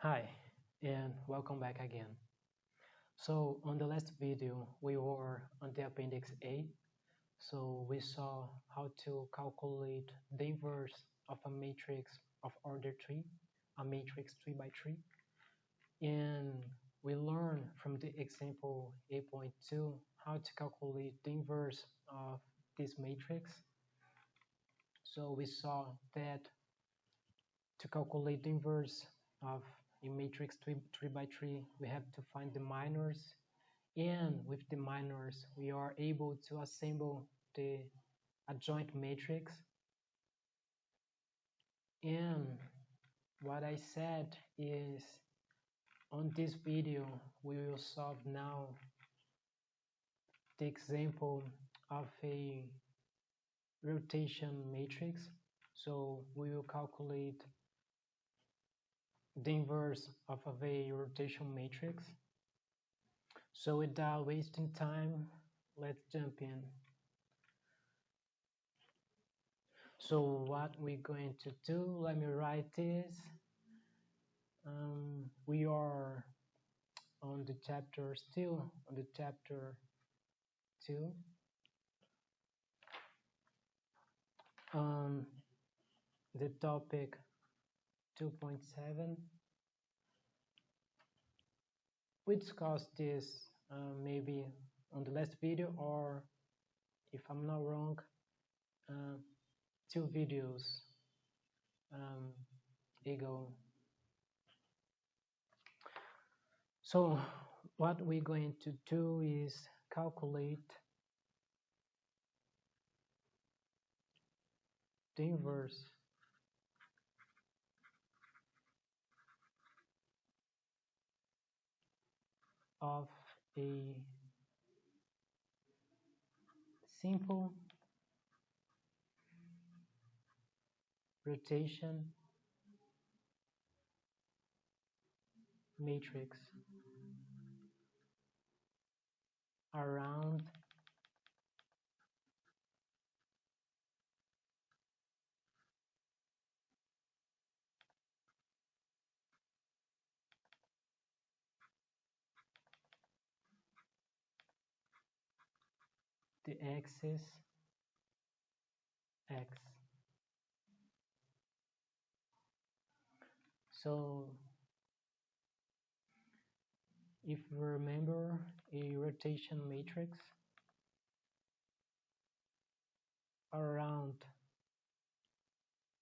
Hi, and welcome back again. So, on the last video, we were on the appendix A. So, we saw how to calculate the inverse of a matrix of order 3, a matrix 3 by 3. And we learned from the example 8.2 how to calculate the inverse of this matrix. So, we saw that to calculate the inverse of a matrix 3 by 3, we have to find the minors, and with the minors we are able to assemble the adjoint matrix. And what I said is, on this video we will solve now the example of a rotation matrix. So we will calculate the inverse of a rotation matrix. So without wasting time, let's jump in. So what we're going to do, let me write this. We are on the chapter, still on the chapter 2. The topic 2.7. We discussed this maybe on the last video, or if I'm not wrong, 2 videos ago. So what we're going to do is calculate the inverse of a simple rotation matrix around the axis x. So if we remember a rotation matrix around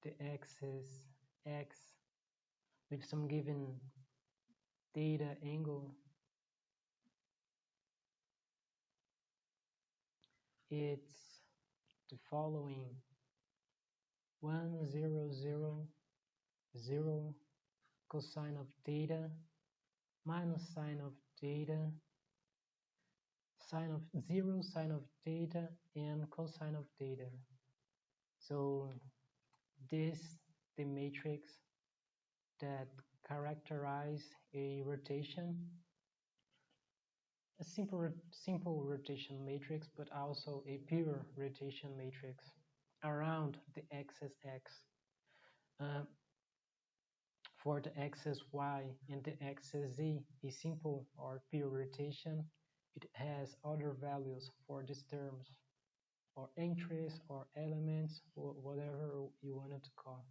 the axis x with some given theta angle, it's the following: 1, 0, 0, 0, cosine of theta minus sine of theta, sine of 0, sine of theta, and cosine of theta. So this the matrix that characterize a rotation, a simple rotation matrix, but also a pure rotation matrix around the axis x. For the axis y and the axis z, a simple or pure rotation, it has other values for these terms, or entries, or elements, or whatever you wanted to call.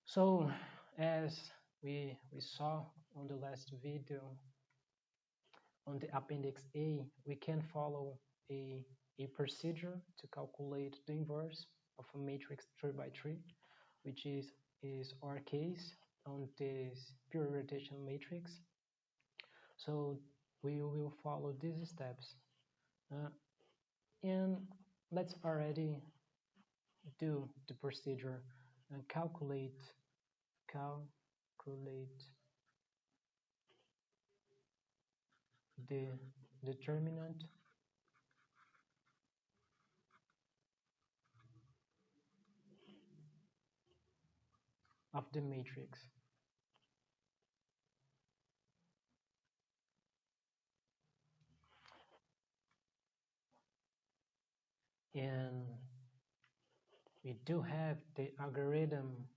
So as we saw on the last video, on the appendix A, we can follow a procedure to calculate the inverse of a matrix 3 by 3, which is our case on this pure rotation matrix. So we will follow these steps. And let's already do the procedure and calculate the determinant of the matrix. And we do have the algorithm.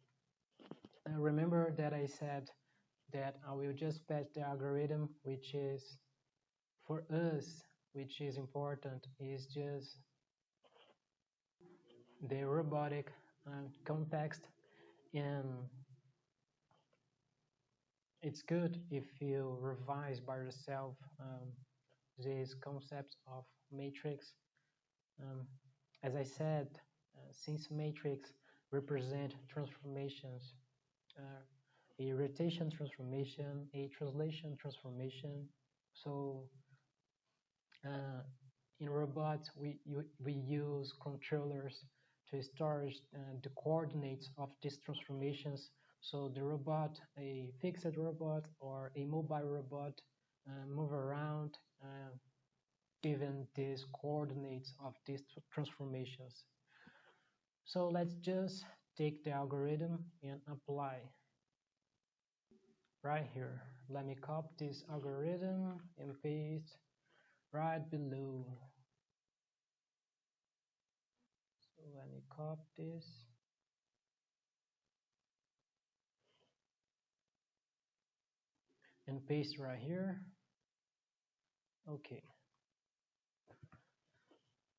Remember that I said that I will just pass the algorithm, which is for us, which is important, is just the robotic context, and it's good if you revise by yourself these concepts of matrix. Um, as I said, since matrix represent transformations, uh, a rotation transformation, a translation transformation. So uh, in robots, we use controllers to store the coordinates of these transformations. So the robot, a fixed robot or a mobile robot, move around given these coordinates of these transformations. So let's just take the algorithm and apply right here. Let me copy this algorithm and paste right below. So let me copy this. And paste right here. Okay.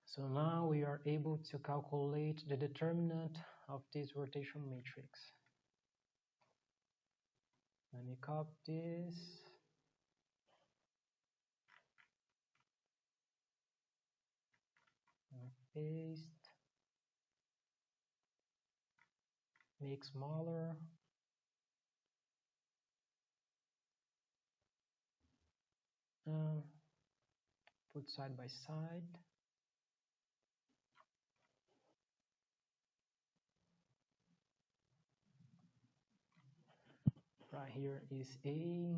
So now we are able to calculate the determinant of this rotation matrix. Let me copy this. And paste. Make smaller. Put side by side. Right here is A,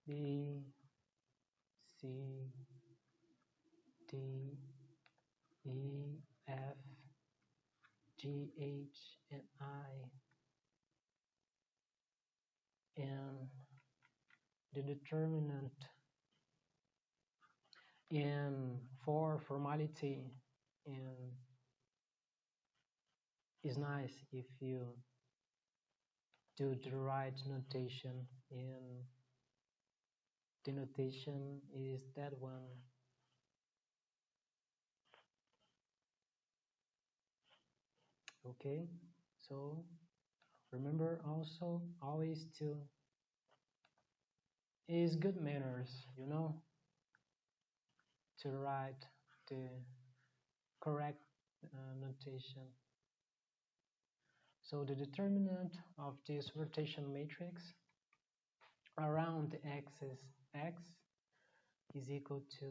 B, C, D, E, F, G, H, and I. And the determinant. And for formality, and it's nice if you do the right notation, and the notation is that one. Okay, so remember also always to is good manners, to write the correct notation. So the determinant of this rotation matrix around the axis x is equal to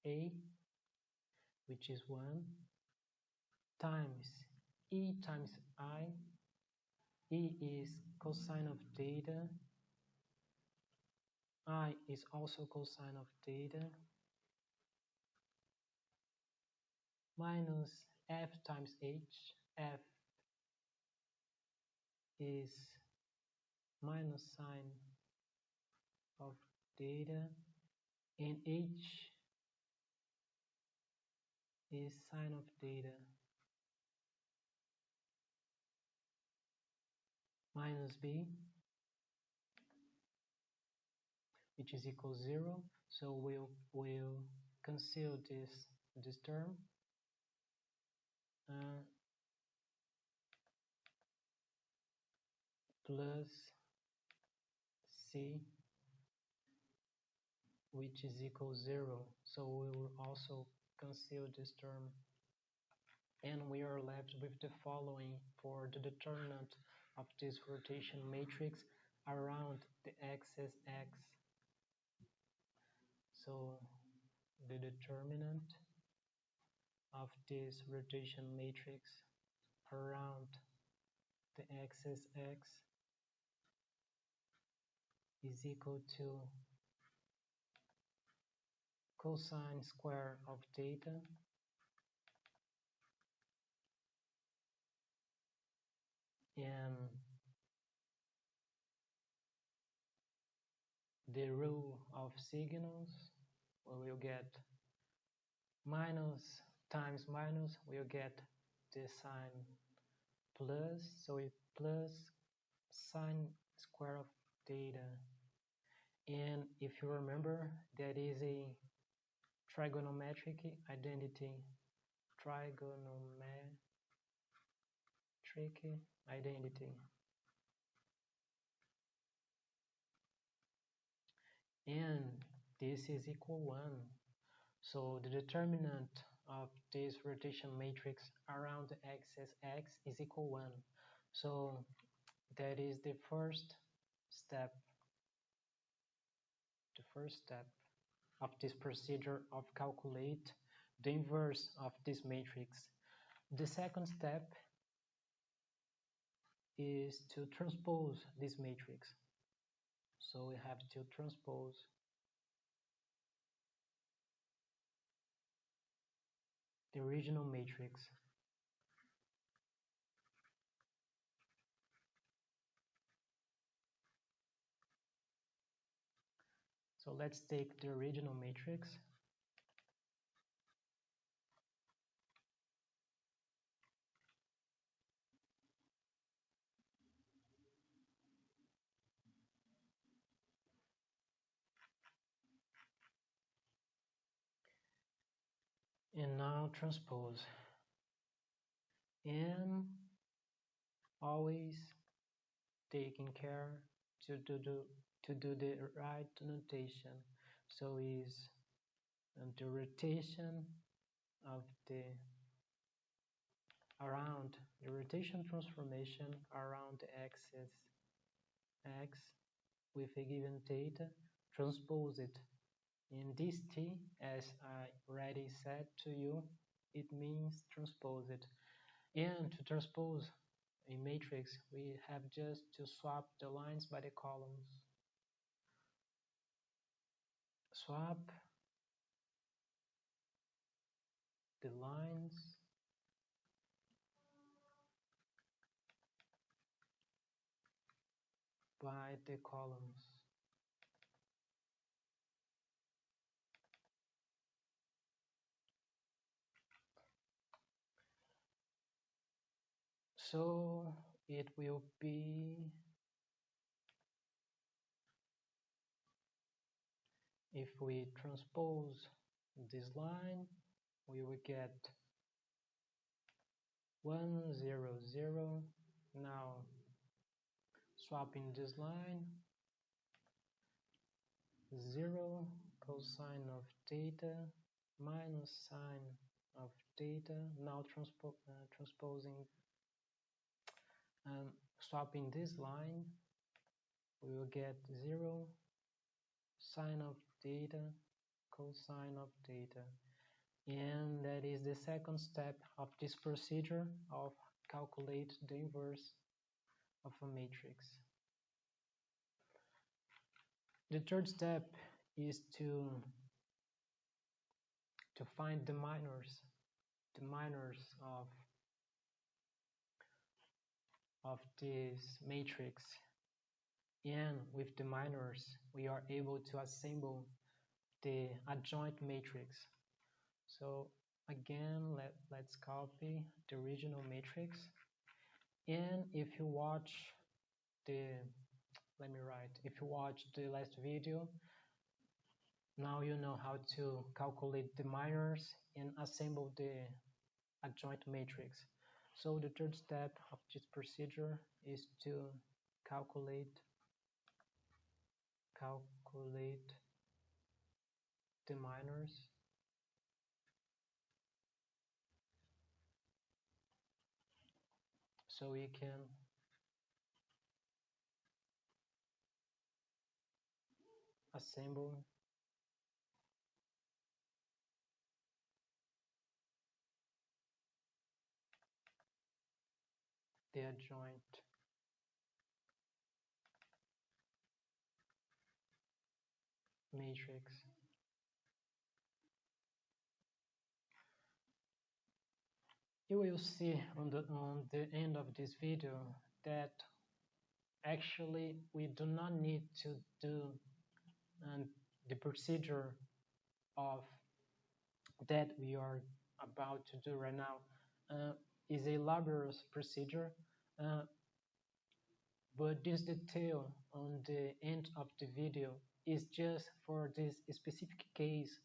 A, which is 1, times E times I. E is cosine of theta. I is also cosine of theta. Minus F times H. F is minus sine of theta. And H is sine of theta. Minus B, which is equal 0. So we'll cancel this term. Plus C, which is equal 0. So we will also cancel this term. And we are left with the following for the determinant of this rotation matrix around the axis x. So the determinant of this rotation matrix around the axis x is equal to cosine square of theta and the rule of signals, we will get minus times minus, we'll get the sign plus, so it plus sine square of theta. And if you remember, that is a trigonometric identity. Trigonometric identity. And this is equal 1. So the determinant of this rotation matrix around the axis x is equal 1. So that is the first step of this procedure of calculate the inverse of this matrix. The second step is to transpose this matrix. So we have to transpose the original matrix. So let's take the original matrix. And now transpose. And always taking care to do the right notation. So is the rotation of the rotation transformation around the axis x with a given theta, transpose it. In this t, as I already said to you, it means transpose it. And to transpose a matrix, we have just to swap the lines by the columns. Swap the lines by the columns. So it will be, if we transpose this line, we will get 1, 0, 0. Now swapping this line, 0 cosine of theta minus sine of theta. Now transposing, swapping this line, we will get 0 sine of theta cosine of theta. And that is the second step of this procedure of calculate the inverse of a matrix. The third step is to find the minors of this matrix. And with the minors, we are able to assemble the adjoint matrix. So again, let's copy the original matrix. And if you watch if you watch the last video, now you know how to calculate the minors and assemble the adjoint matrix. So the third step of this procedure is to calculate the minors so we can assemble the adjoint matrix. You will see on the end of this video that actually we do not need to do the procedure of that we are about to do right now. is a laborious procedure, uh, but this detail on the end of the video is just for this specific case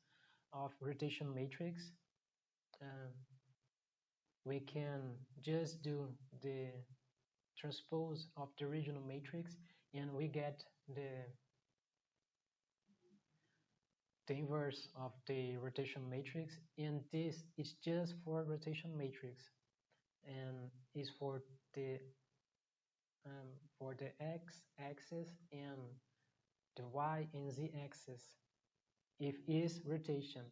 of rotation matrix. Uh, we can just do the transpose of the original matrix and we get the inverse of the rotation matrix, and this is just for rotation matrix and is for the x-axis and the y and z-axis if is rotation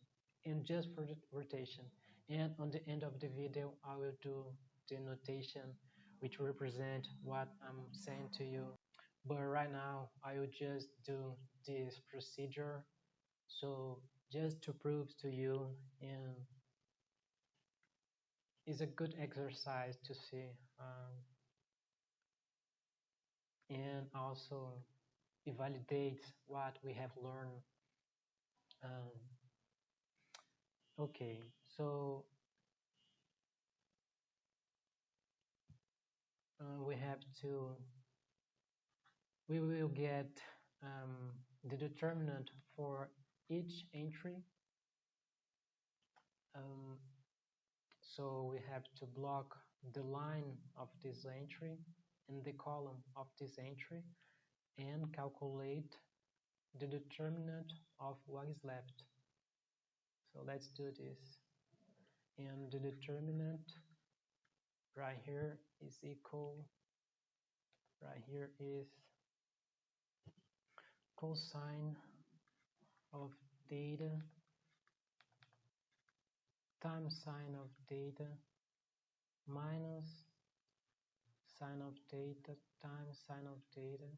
and just for the rotation. And on the end of the video I will do the notation which represent what I'm saying to you, but right now I will just do this procedure so just to prove to you, and it's a good exercise to see, and also it validates what we have learned. um, okay, so we will get the determinant for each entry. um, so we have to block the line of this entry and the column of this entry and calculate the determinant of what is left. So let's do this. And the determinant right here is equal, right here is cosine of theta times sine of theta minus sine of theta times sine of theta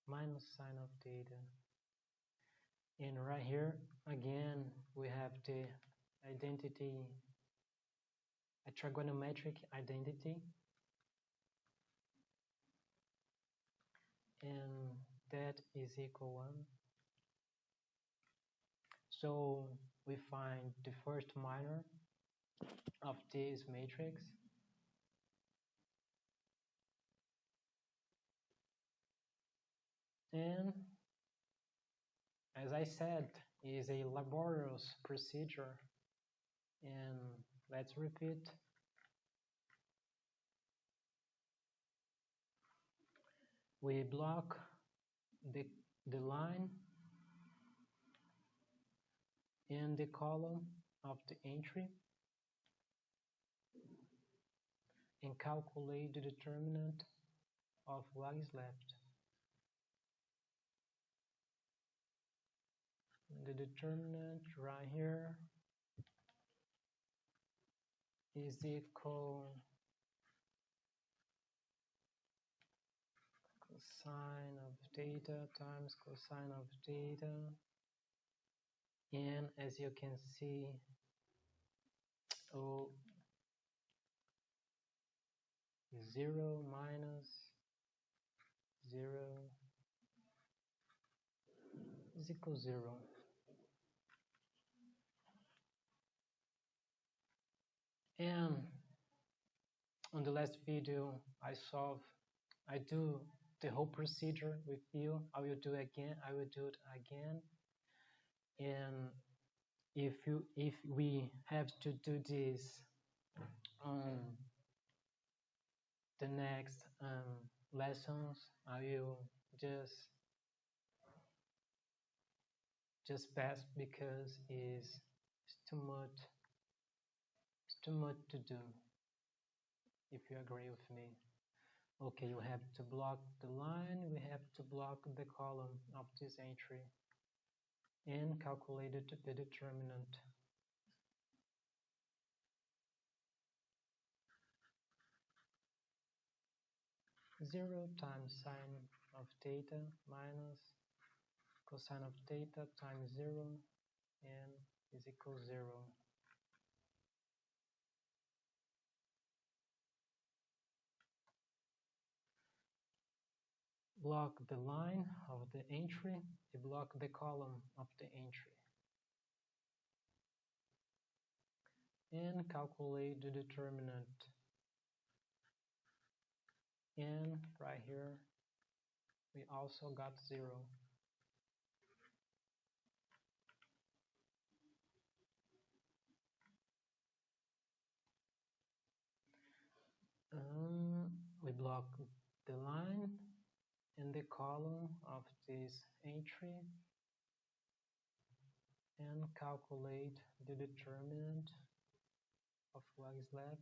minus sine of theta. And right here again we have the identity, a trigonometric identity, and that is equal 1. So we find the first minor of this matrix, and as I said, is a laborious procedure. And let's repeat. We block the line and the column of the entry and calculate the determinant of what is left. The determinant right here is equal cosine of theta times cosine of theta, and as you can see, oh, 0 minus 0 is equal 0. And on the last video I do the whole procedure with you. I will do it again. And if we have to do this on the next lessons, I will just pass because it's too much to do, if you agree with me. Okay, you have to block the line, we have to block the column of this entry and calculate the determinant. Zero times sine of theta minus cosine of theta times 0 and is equal 0. Block the line of the entry, you block the column of the entry. and calculate the determinant. And right here, we also got 0. We block the line and the column of this entry and calculate the determinant of what is left,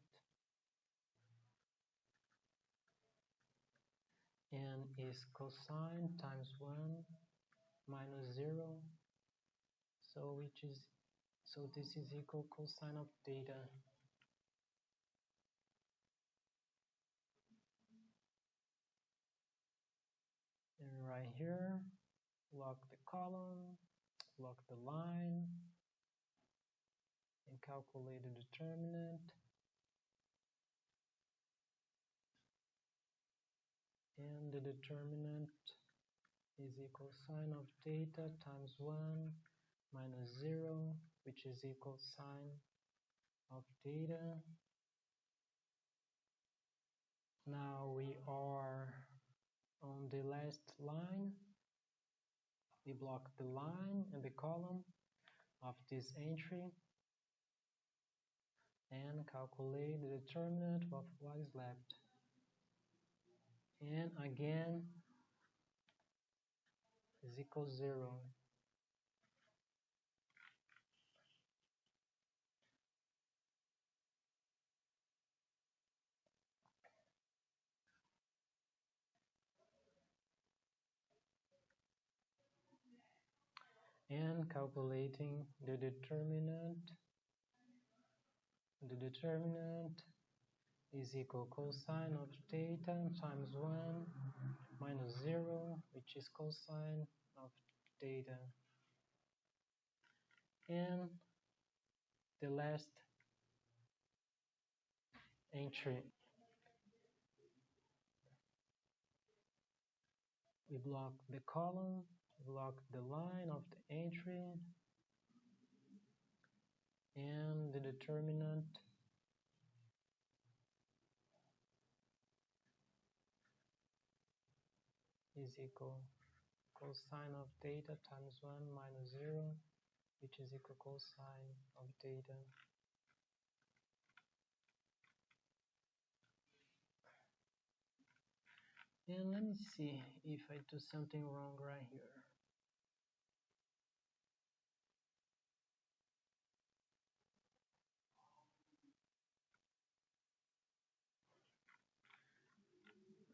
and is cosine times 1 minus 0, so this is equal cosine of theta. And right here, lock the column, lock the line, and calculate the determinant. And the determinant is equal sine of theta times 1 minus 0, which is equal sine of theta. Now we are on the last line. We block the line and the column of this entry and calculate the determinant of what is left. And again is equal 0. And calculating the determinant is equal cosine of theta times 1 minus 0, which is cosine of theta. And the last entry, we block the column, block the line of the entry, and the determinant is equal cosine of theta times 1 minus 0, which is equal cosine of theta. And let me see if I do something wrong right here.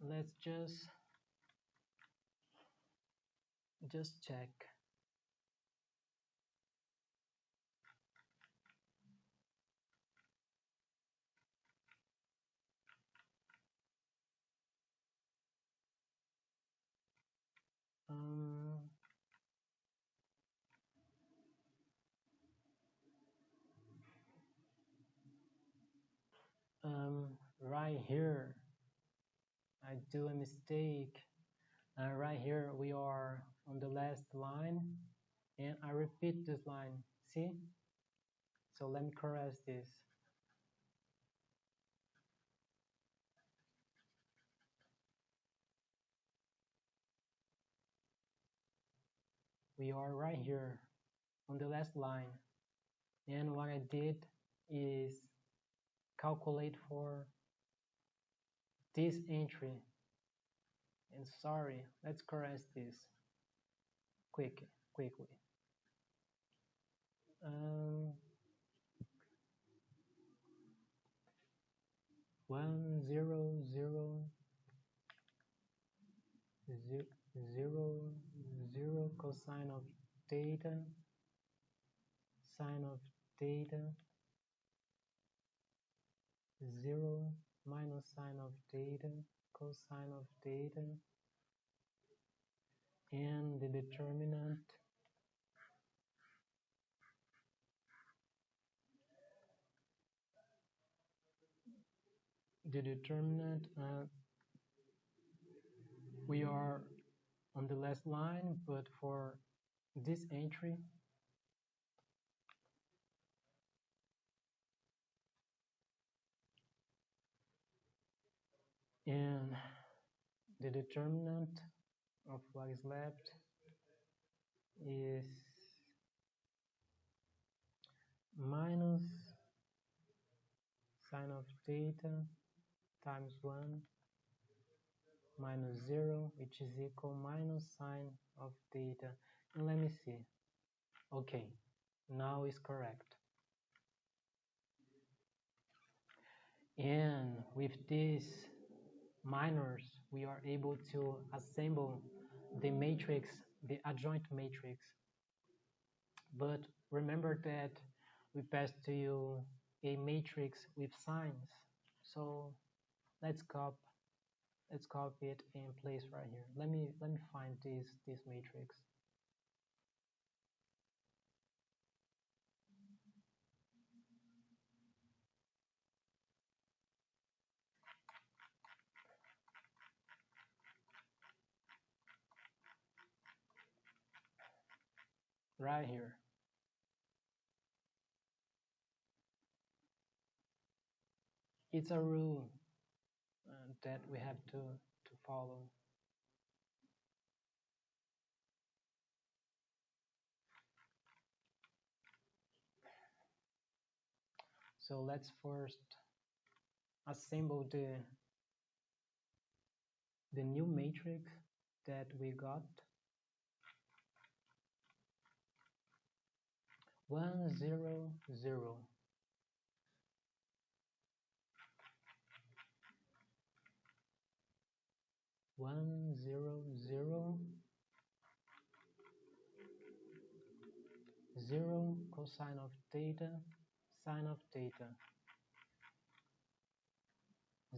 Let's just check. Right here, I do a mistake. Right here, we are on the last line, and I repeat this line. See? So let me correct this. We are right here on the last line, and what I did is calculate for this entry. And sorry, let's correct this quickly. 1 0 0 0 cosine of theta, sine of theta, 0 minus sine of theta, cosine of theta, and the determinant we are on the last line, but for this entry And the determinant of what is left is minus sine of theta times 1 minus 0, which is equal minus sine of theta. And let me see. Okay, now it's correct. And with these minors, we are able to assemble the matrix, the adjoint matrix. But remember that we passed to you a matrix with signs. So let's copy it and place right here. Let me find this matrix. Right here. It's a rule that we have to follow. So let's first assemble the new matrix that we got. 1 0 0. 1 0 0 0 cosine of theta sine of theta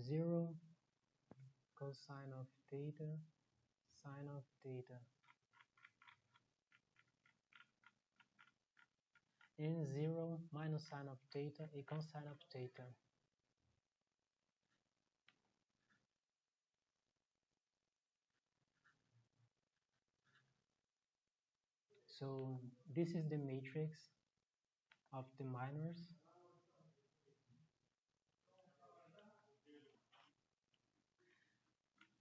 0 cosine of theta sine of theta and 0 minus sine of theta a cosine of theta. So this is the matrix of the minors.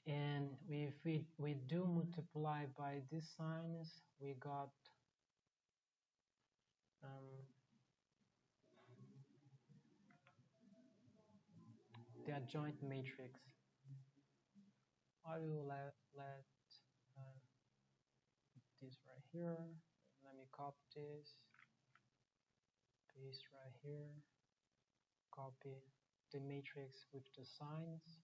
And if we do multiply by these signs, we got the adjoint matrix. I will let this right here. Let me copy this, paste right here, copy the matrix with the signs.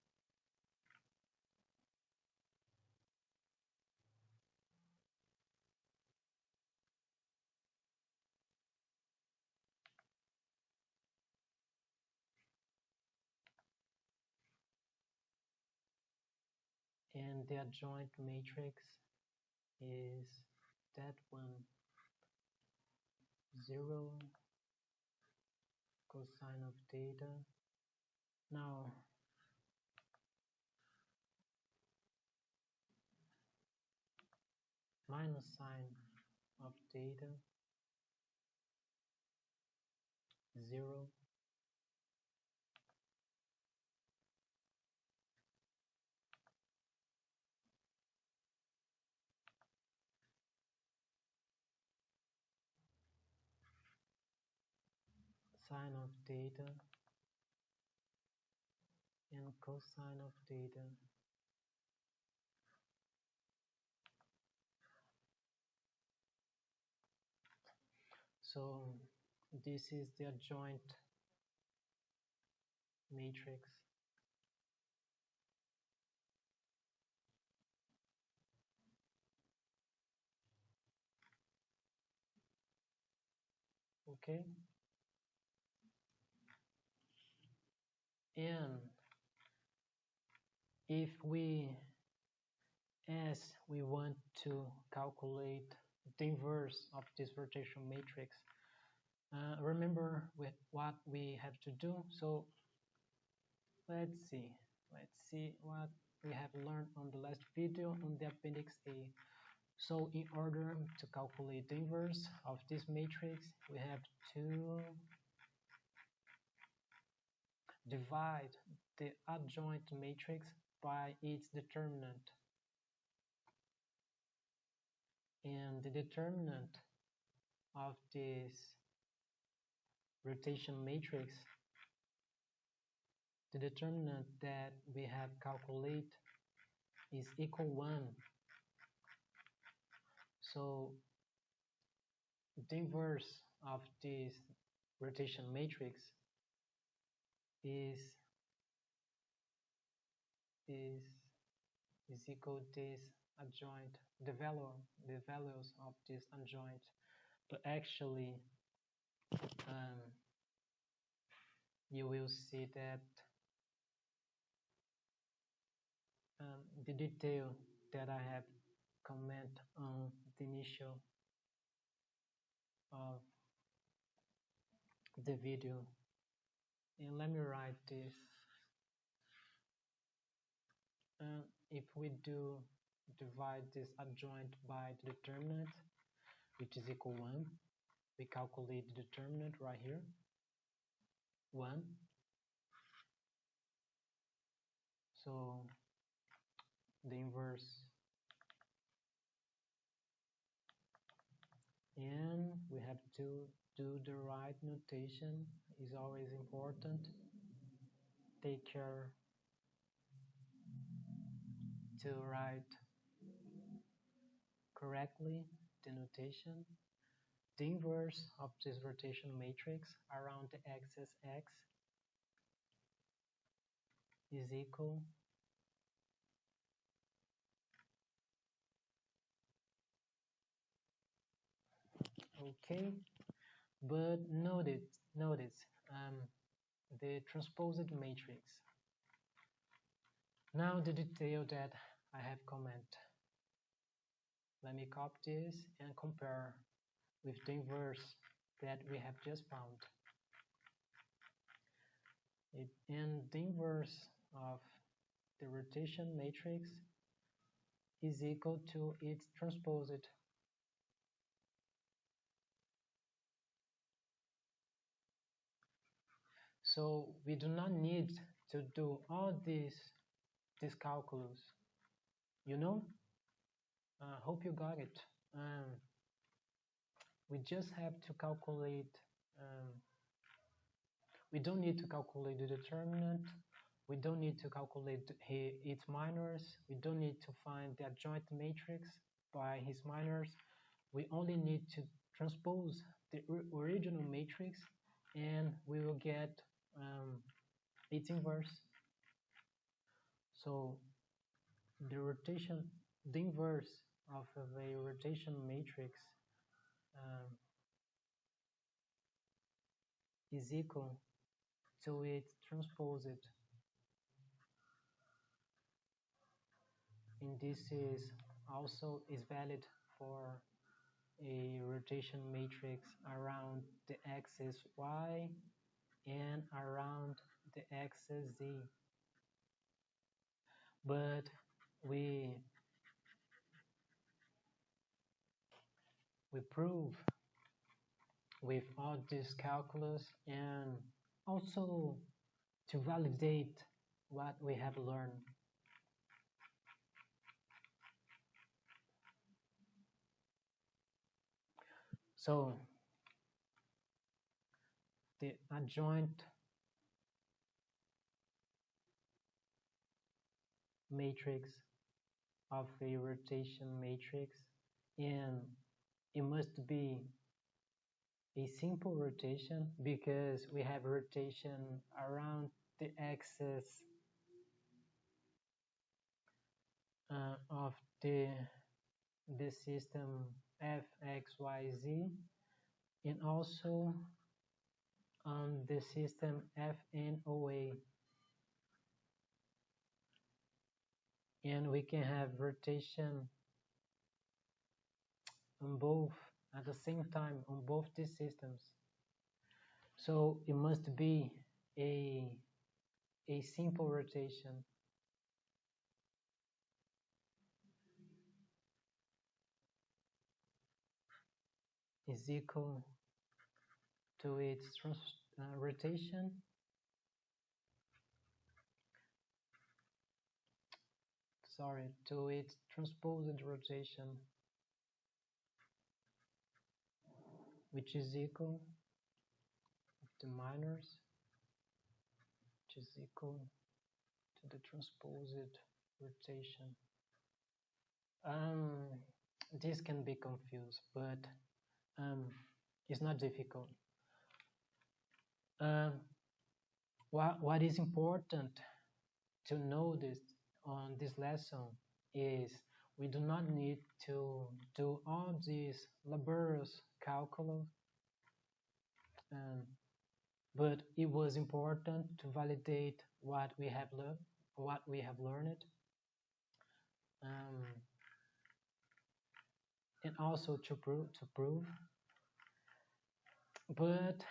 And the adjoint matrix is that one, 0 cosine of theta. Now minus sine of theta 0 sine of theta and cosine of theta. So this is the adjoint matrix. Okay. And if we want to calculate the inverse of this rotation matrix, remember with what we have to do. So let's see what we have learned on the last video on the appendix A. So in order to calculate the inverse of this matrix, we have to divide the adjoint matrix by its determinant. And the determinant of this rotation matrix, the determinant that we have calculated is equal 1. So the inverse of this rotation matrix is equal to this adjoint, the values of this adjoint. But actually, you will see that the detail that I have comment on the initial of the video. And let me write this. If we do divide this adjoint by the determinant, which is equal 1, we calculate the determinant right here, 1. So the inverse, and we have to do the right notation, is always important. Take care to write correctly the notation. The inverse of this rotation matrix around the axis x is equal okay, but notice the transposed matrix. Now the detail that I have comment. Let me copy this and compare with the inverse that we have just found. And the inverse of the rotation matrix is equal to its transposed. So we do not need to do all this calculus, you know? Hope you got it. We just have to calculate, we don't need to calculate the determinant, we don't need to calculate its minors, we don't need to find the adjoint matrix by his minors, we only need to transpose the original matrix and we will get its inverse. So the inverse of a rotation matrix is equal to its transposed, and this is also valid for a rotation matrix around the axis y and around the axis z. But we prove with all this calculus and also to validate what we have learned. So the adjoint matrix of a rotation matrix, and it must be a simple rotation because we have rotation around the axis of the system f, x, y, z, and also on the system f, n, o, a. And we can have rotation on both at the same time on both these systems. So it must be a simple rotation. Is equal to its rotation to its transposed rotation, which is equal to minors, which is equal to the transposed rotation. Um, this can be confused, but it's not difficult. What is important to know this on this lesson is we do not need to do all these laborious calculus, but it was important to validate what we have learned, and also to prove. But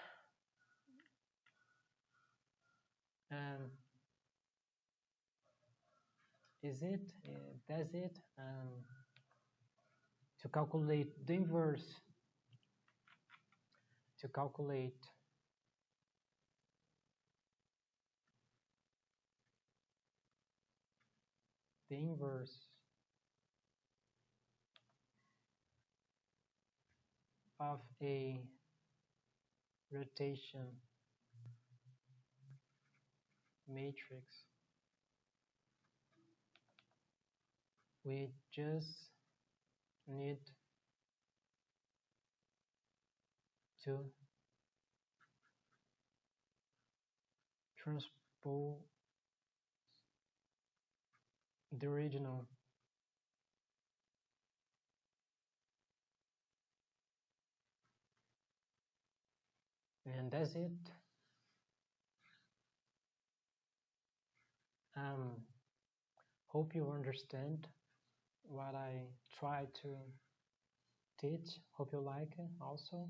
is it? Does it? To calculate the inverse, to calculate the inverse of a rotation matrix, we just need to transpose the original and that's it. Hope you understand what I try to teach. Hope you like it also.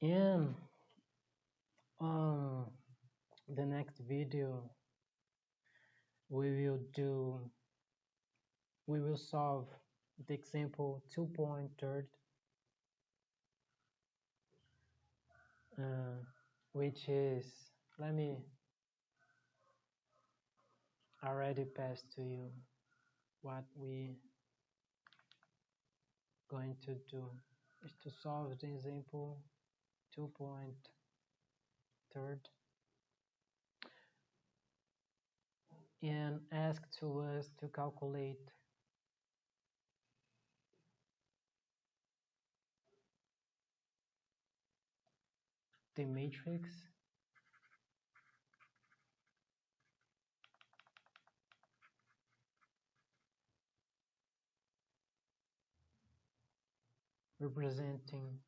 And the next video we will solve the example 2.3, which is, let me already pass to you what we going to do is to solve the example 2.3 and ask to us to calculate the matrix representing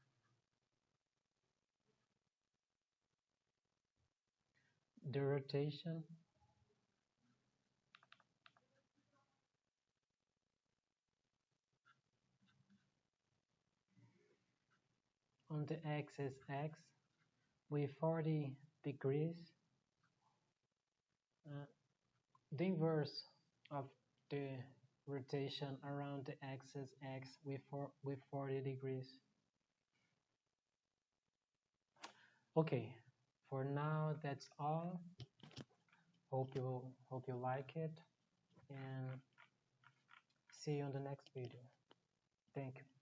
the rotation on the axis x with 40 degrees, the inverse of the rotation around the axis x with 40 degrees. Okay, for now that's all. Hope you like it, and see you on the next video. Thank you.